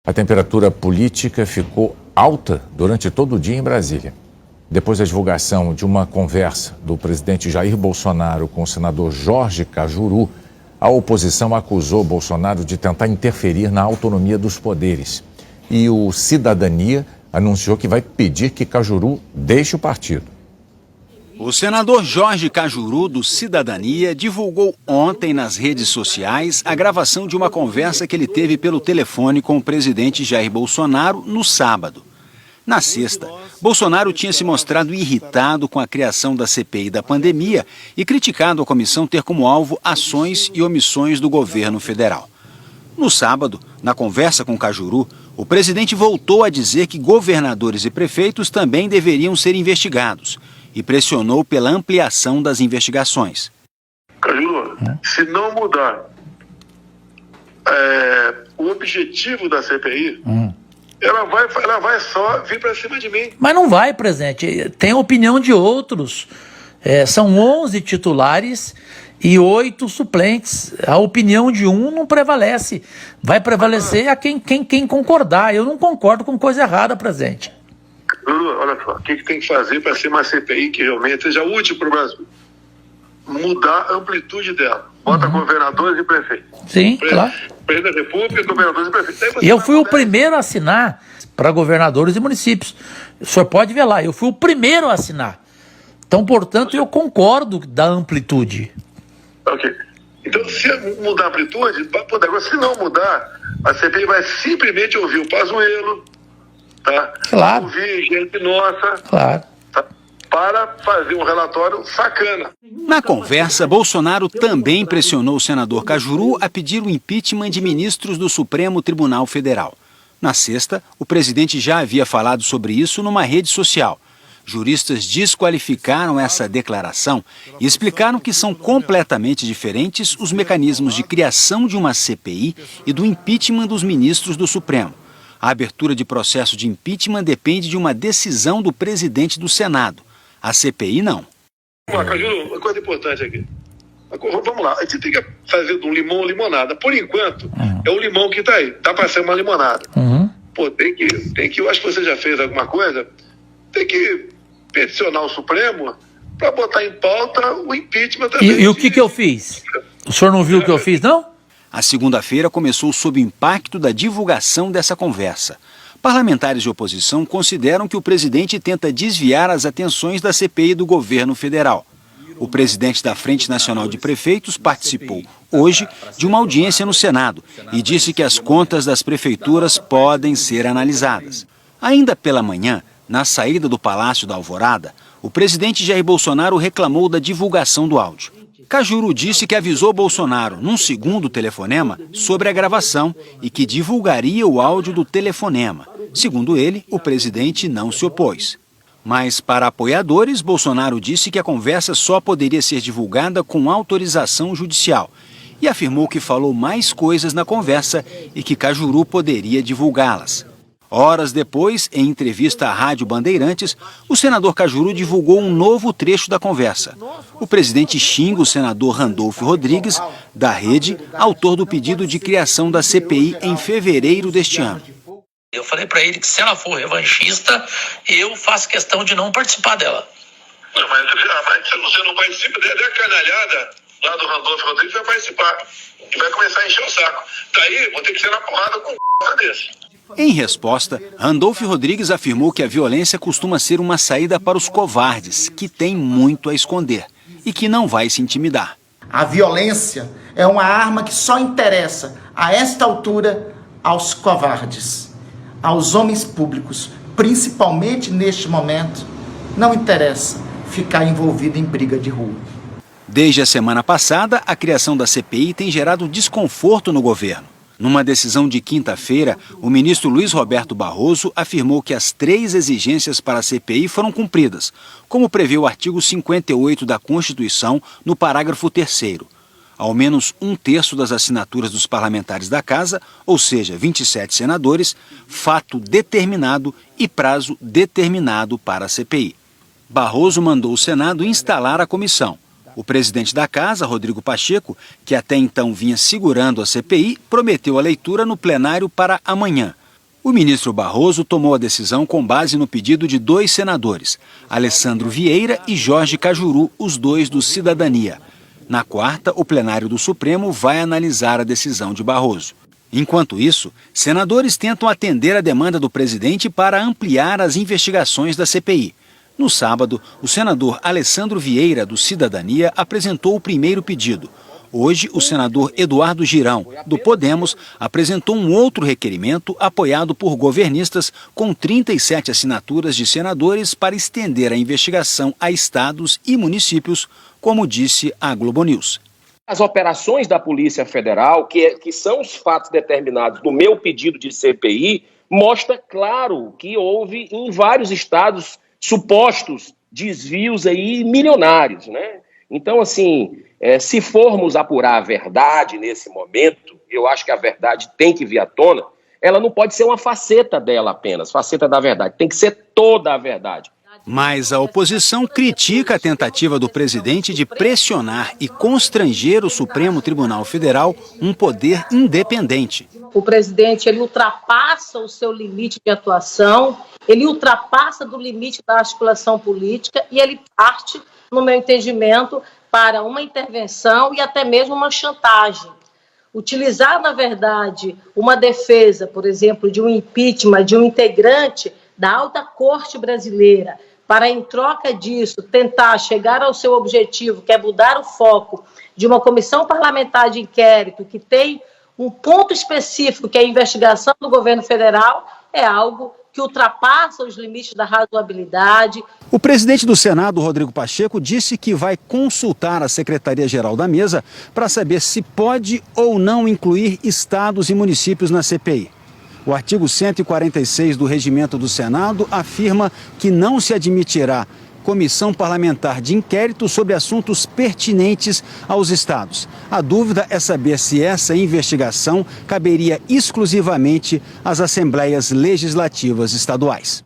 A temperatura política ficou alta durante todo o dia em Brasília. Depois da divulgação de uma conversa do presidente Jair Bolsonaro com o senador Jorge Cajuru, a oposição acusou Bolsonaro de tentar interferir na autonomia dos poderes. E o Cidadania anunciou que vai pedir que Cajuru deixe o partido. O senador Jorge Cajuru, do Cidadania, divulgou ontem nas redes sociais a gravação de uma conversa que ele teve pelo telefone com o presidente Jair Bolsonaro no sábado. Na sexta, Bolsonaro tinha se mostrado irritado com a criação da CPI da pandemia e criticado a comissão ter como alvo ações e omissões do governo federal. No sábado, na conversa com Cajuru, o presidente voltou a dizer que governadores e prefeitos também deveriam ser investigados e pressionou pela ampliação das investigações. Cajuru, se não mudar o objetivo da CPI, ela vai só vir para cima de mim. Mas não vai, presidente. Tem a opinião de outros. São 11 titulares e 8 suplentes. A opinião de um não prevalece. Vai prevalecer a quem concordar. Eu não concordo com coisa errada, presidente. Olha só, o que tem que fazer para ser uma CPI que realmente seja útil para o Brasil? Mudar a amplitude dela. Bota governadores e prefeitos. Sim, claro. Presidente da República, governadores e prefeitos. Eu fui o primeiro a assinar para governadores e municípios. O senhor pode ver lá, eu fui o primeiro a assinar. Então, portanto, eu concordo da amplitude. Ok. Então, se mudar a amplitude, agora, se não mudar, a CPI vai simplesmente ouvir o Pazuello, tá? Claro. Ouvir gente nossa, claro, tá? Para fazer um relatório sacana. Na conversa, Bolsonaro também pressionou o senador Cajuru a pedir o impeachment de ministros do Supremo Tribunal Federal. Na sexta, o presidente já havia falado sobre isso numa rede social. Juristas desqualificaram essa declaração e explicaram que são completamente diferentes os mecanismos de criação de uma CPI e do impeachment dos ministros do Supremo. A abertura de processo de impeachment depende de uma decisão do presidente do Senado. A CPI não. Cajuru, uma coisa importante aqui. Vamos lá, a gente tem que fazer de um limão limonada. Por enquanto, é o limão que está aí. Está para ser uma limonada. Pô, tem que, eu acho que você já fez alguma coisa, tem que peticionar o Supremo para botar em pauta o impeachment também. E o que eu fiz? O senhor não viu o que eu fiz, não? A segunda-feira começou sob o impacto da divulgação dessa conversa. Parlamentares de oposição consideram que o presidente tenta desviar as atenções da CPI do governo federal. O presidente da Frente Nacional de Prefeitos participou hoje de uma audiência no Senado e disse que as contas das prefeituras podem ser analisadas. Ainda pela manhã, na saída do Palácio da Alvorada, o presidente Jair Bolsonaro reclamou da divulgação do áudio. Cajuru disse que avisou Bolsonaro, num segundo telefonema, sobre a gravação e que divulgaria o áudio do telefonema. Segundo ele, o presidente não se opôs. Mas, para apoiadores, Bolsonaro disse que a conversa só poderia ser divulgada com autorização judicial e afirmou que falou mais coisas na conversa e que Cajuru poderia divulgá-las. Horas depois, em entrevista à Rádio Bandeirantes, o senador Cajuru divulgou um novo trecho da conversa. O presidente xinga o senador Randolfo Rodrigues, da Rede, autor do pedido de criação da CPI em fevereiro deste ano. Eu falei para ele que se ela for revanchista, eu faço questão de não participar dela. Não, mas você não participa, a canalhada lá do Randolfo Rodrigues vai participar e vai começar a encher o saco. Daí, vou ter que ser na porrada com um desse. Em resposta, Randolfo Rodrigues afirmou que a violência costuma ser uma saída para os covardes, que têm muito a esconder e que não vai se intimidar. A violência é uma arma que só interessa, a esta altura, aos covardes. Aos homens públicos, principalmente neste momento, não interessa ficar envolvido em briga de rua. Desde a semana passada, a criação da CPI tem gerado desconforto no governo. Numa decisão de quinta-feira, o ministro Luiz Roberto Barroso afirmou que as 3 exigências para a CPI foram cumpridas, como prevê o artigo 58 da Constituição, no parágrafo 3º. Ao menos 1/3 das assinaturas dos parlamentares da Casa, ou seja, 27 senadores, fato determinado e prazo determinado para a CPI. Barroso mandou o Senado instalar a comissão. O presidente da Casa, Rodrigo Pacheco, que até então vinha segurando a CPI, prometeu a leitura no plenário para amanhã. O ministro Barroso tomou a decisão com base no pedido de 2 senadores, Alessandro Vieira e Jorge Cajuru, os 2 do Cidadania. Na quarta, o plenário do Supremo vai analisar a decisão de Barroso. Enquanto isso, senadores tentam atender a demanda do presidente para ampliar as investigações da CPI. No sábado, o senador Alessandro Vieira, do Cidadania, apresentou o primeiro pedido. Hoje, o senador Eduardo Girão, do Podemos, apresentou um outro requerimento apoiado por governistas com 37 assinaturas de senadores para estender a investigação a estados e municípios, como disse a Globo News. As operações da Polícia Federal, que são os fatos determinados no meu pedido de CPI, mostra claro que houve em vários estados supostos desvios aí milionários, né? Então, assim, se formos apurar a verdade nesse momento, eu acho que a verdade tem que vir à tona, ela não pode ser uma faceta dela apenas, faceta da verdade, tem que ser toda a verdade. Mas a oposição critica a tentativa do presidente de pressionar e constranger o Supremo Tribunal Federal, um poder independente. O presidente ele ultrapassa o seu limite de atuação, ele ultrapassa do limite da articulação política e ele parte, no meu entendimento, para uma intervenção e até mesmo uma chantagem. Utilizar, na verdade, uma defesa, por exemplo, de um impeachment de um integrante da alta corte brasileira, para, em troca disso, tentar chegar ao seu objetivo, que é mudar o foco de uma comissão parlamentar de inquérito que tem um ponto específico, que é a investigação do governo federal, é algo que ultrapassa os limites da razoabilidade. O presidente do Senado, Rodrigo Pacheco, disse que vai consultar a Secretaria-Geral da Mesa para saber se pode ou não incluir estados e municípios na CPI. O artigo 146 do Regimento do Senado afirma que não se admitirá comissão parlamentar de inquérito sobre assuntos pertinentes aos estados. A dúvida é saber se essa investigação caberia exclusivamente às assembleias legislativas estaduais.